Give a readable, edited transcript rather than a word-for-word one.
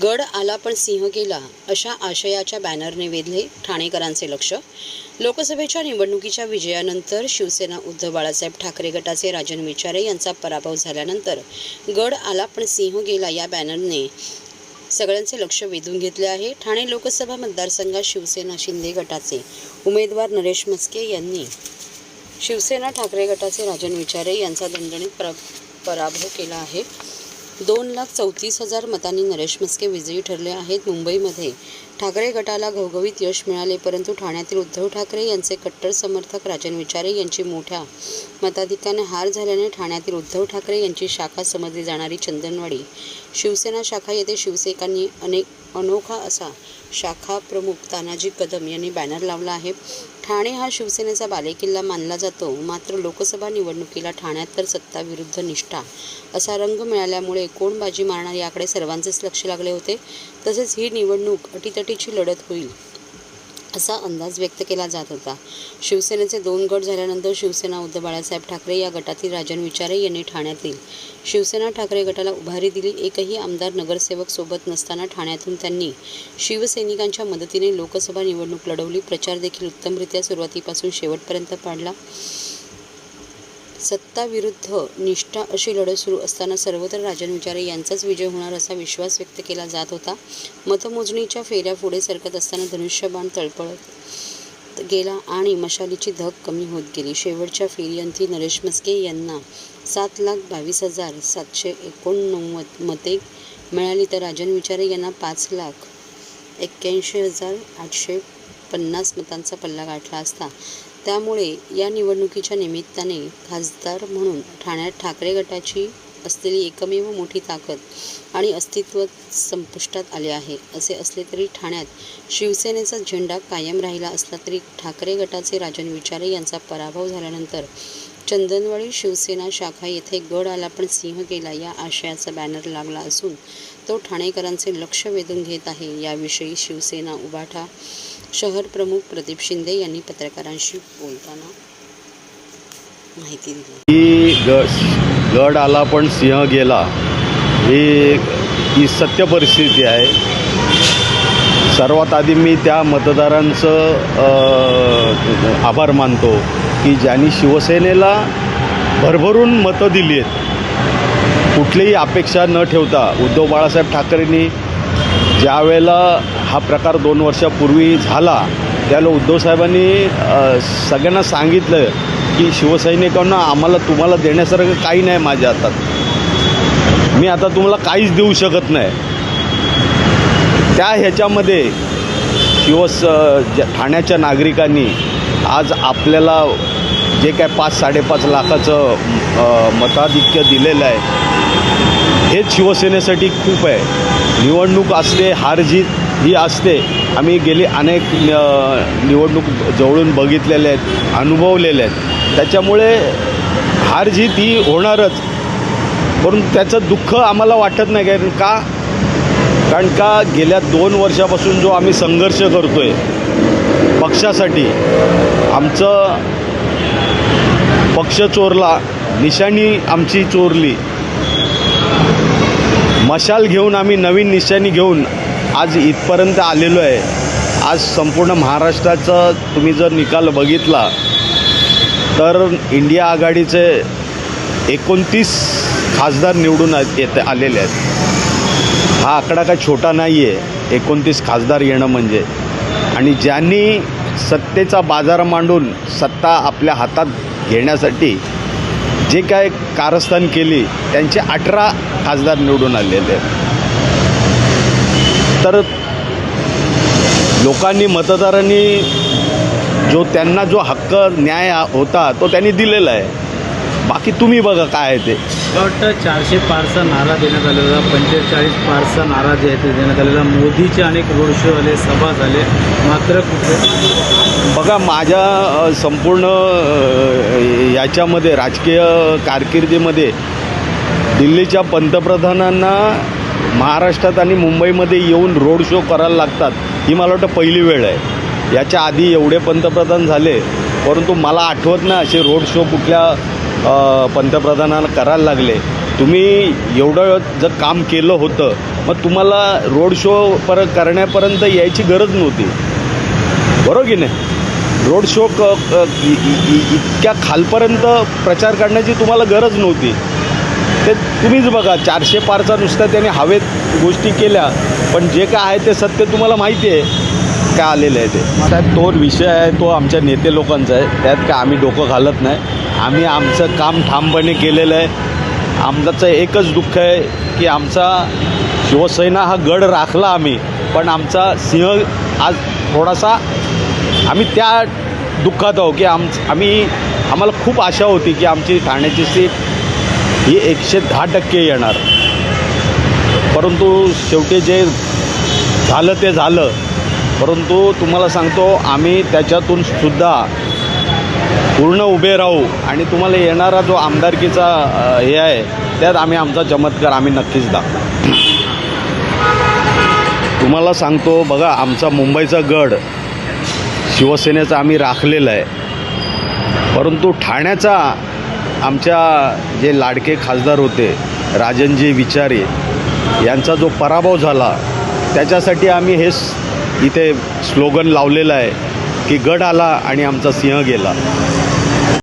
गड आला पण सिंह गेला अशा आशयाच्या बॅनरने वेधले ठाणेकरांचे लक्ष। लोकसभेच्या निवडणुकीच्या विजयानंतर शिवसेना उद्धव बाळासाहेब ठाकरे गटाचे राजन विचारे यांचा पराभव झाल्यानंतर गड आला पण सिंह गेला या बॅनरने सगळ्यांचे लक्ष वेधून घेतले आहे। ठाणे लोकसभा मतदारसंघात शिवसेना शिंदे गटाचे उमेदवार नरेश म्हस्के यांनी शिवसेना ठाकरे गटाचे राजन विचारे यांचा दणदणीत पराभव केला आहे। 2,34,000 मतांनी नरेश म्हस्के विजयी ठरले आहेत। मुंबईमध्ये ठाकरे गटाला घवघवीत यश मिळाले, परंतु ठाण्यातील उद्धव ठाकरे यांचे कट्टर समर्थक राजन विचारे यांची मोठ्या मताधिक्याने हार झाल्याने ठाण्यातील उद्धव ठाकरे यांची शाखा समजली जाणारी चंदनवाडी शिवसेना शाखा येथे शिवसैनिकांनी अनोखा असा शाखा प्रमुख तानाजी कदम यांनी बॅनर लावला आहे। ठाणे हा शिवसेनेचा बालेकिल्ला मानला जातो, मात्र लोकसभा निवडणुकीला ठाण्यात तर सत्ता विरुद्ध निष्ठा असा रंग मिळाल्यामुळे कोण बाजी मारणार याकडे सर्वांचेच लक्ष लागले होते। तसेच ही निवडणूक अटीतटीची लढत होईल असा अंदाज व्यक्त केला जात होता। शिवसेनेचे 2 गट झाल्यानंतर शिवसेना उद्धव बाळासाहेब ठाकरे या गटातील राजन विचारे यांनी ठाण्यातील शिवसेना ठाकरे गटाला उभारी दिली। एकही आमदार नगरसेवक सोबत नसताना ठाण्यातून त्यांनी शिवसैनिकांच्या मदतीने लोकसभा निवडणूक लढवली। प्रचार देखील उत्तमरित्या सुरुवातीपासून शेवटपर्यंत पाडला। सत्ता विरुद्ध निष्ठा अशी लढत सुरू असताना सर्वत्र राजन विचारे यांचाच विजय होणार असा विश्वास व्यक्त केला जात होता। मतमोजणीच्या फेऱ्या पुढे सरकत असताना धनुष्यबाण तळपळत गेला आणि मशालीची धग कमी होत गेली। शेवटच्या फेरीअंती नरेश म्हस्के यांना 7,22,789 मते मिळाली, तर राजन विचारे यांना 5,81,850 मतांचा पल्ला गाठला असता। त्यामुळे या निवडणुकीच्या निमित्ताने खासदार म्हणून ठाण्यात ठाकरे गटाची असलेली एकमेव मोठी ताकद आणि अस्तित्व संपुष्टात आले आहे। असे असले तरी ठाण्यात शिवसेनेचा झेंडा कायम राहिला असला तरी ठाकरे गटाचे राजन विचारे यांचा पराभव झाल्यानंतर चंदनवाडी शिवसेना शाखा येथे गड आला पण सिंह गेला या आशयाचा बॅनर लागला असून तो ठाणेकरांचे लक्ष वेधून घेत आहे। याविषयी शिवसेना उभाटा शहर प्रमुख प्रदीप शिंदे यांनी पत्रकारांशी बोलताना माहिती दिली। गड आला पण सिंह गेला ही सत्य परिस्थिती आहे। सर्वात आधी मी त्या मतदारांचं आभार मानतो की ज्यांनी शिवसेनेला भरभरून मतं दिली आहेत। कुठलीही अपेक्षा न ठेवता उद्धव बाळासाहेब ठाकरेंनी ज्या वेळेला हा प्रकार 2 वर्षापूर्वी झाला त्यावेळेला उद्धव साहेबांनी सगळ्यांना सांगितलं की शिवसैनिकांना तुम्हाला देण्यासारखं काही नाही माझ्या हातात, मी आता तुम्हाला काहीच देऊ शकत नाही। त्या ह्याच्यामध्ये ठाण्याच्या नागरिकांनी आज आपल्याला जे काय 5-5.5 लाखाचं मताधिक्य दिलेलं आहे हेच शिवसेनेसाठी खूप आहे। निवडणूक असते, हार जीत ही असते। आम्ही गेली अनेक निवडणूक जवळून बघितलेल्या आहेत, अनुभवलेल्या आहेत, त्याच्यामुळे हार जीत ही होणारच, परंतु त्याचं दुःख आम्हाला वाटत नाही। कारण का गेल्या 2 वर्षापासून जो आम्ही संघर्ष करतोय पक्षासाठी, आमचं पक्ष चोरला, निशाणी आमची चोरली, मशाल घेऊन आम्ही नवीन निशाणी घेऊन आज इथपर्यंत आलेलो आहे। आज संपूर्ण महाराष्ट्राचा तुम्ही जर निकाल बघितला तर इंडिया आघाडीचे 29 खासदार निवडून आलेले आहेत। हा आकडा काय छोटा नाही आहे, 29 खासदार येणं म्हणजे। आणि ज्यांनी सत्तेचा बाजार मांडून सत्ता आपल्या हातात घेण्यासाठी जे काय कारस्थान केली त्यांचे 18 खासदार निवडून आलेले आहेत। तर लोकांनी, मतदारांनी त्यांना जो हक्क न्याय होता तो त्यांनी दिलेला आहे। बाकी तुम्ही बघा काय आहे ते। वाटतं 400 पारचा नारा देण्यात आलेला, 45 पारचा नारा जे आहे ते देण्यात आलेला, मोदीचे अनेक रोड शो आले, सभा झाले, मात्र कुठे बघा माझ्या संपूर्ण याच्यामध्ये राजकीय कारकिर्दीमध्ये दिल्लीच्या पंतप्रधानांना महाराष्ट्रात आणि मुंबईमध्ये येऊन रोड शो करायला लागतात ही मला वाटतं पहिली वेळ आहे। याच्या आधी एवढे पंतप्रधान झाले, परंतु मला आठवत नाही असे रोड शो कुठल्या पंतप्रधानांना करायला लागले। तुम्ही एवढं जर काम केलं होतं मग तुम्हाला रोड शो करण्यापर्यंत यायची गरज नव्हती, बरोबर की नाही? रोड शो इतक्या खालपर्यंत प्रचार करण्याची तुम्हाला गरज नव्हती. ते तुम्हीच बघा, 400 पारचा नुसता त्याने हवेत गोष्टी केल्या, पण जे काय आहे ते सत्य तुम्हाला माहिती आहे काय आलेलं आहे ते. साहेब, तो विषय आहे तो आमच्या नेते लोकांचा आहे, त्यात काय आम्ही डोकं घालत नाही. आम्ही आमचं काम ठामपणे केलेलं आहे. आमचं एकच दुःख आहे की आमचा शिवसेना हा गड राखला आम्ही, पण आमचा सिंह आज थोडासा आम्ही त्या दुःखात आहो की आम्हाला खूप आशा होती की आमची ठाण्याची सीट ही 110% येणार, परंतु शेवटी जे झालं ते झालं. परंतु तुम्हाला सांगतो आम्ही त्याच्यातून सुद्धा पूर्ण उभे राहू आणि तुम्हाला येणारा जो आमदारकीचा हे आहे त्यात आम्ही आमचा चमत्कार आम्ही नक्कीच दाखवू. तुम्हाला सांगतो बघा, आमचा मुंबईचा गड शिवसेनेचा आम्ही राखलेला आहे, परंतु ठाण्याचा आमच्या जे लाडके खासदार होते राजनजी विचारे यांचा जो पराभव झाला त्याच्यासाठी आम्ही हे इथे स्लोगन लावलेलं आहे की गड आला आणि आमचा सिंह गेला.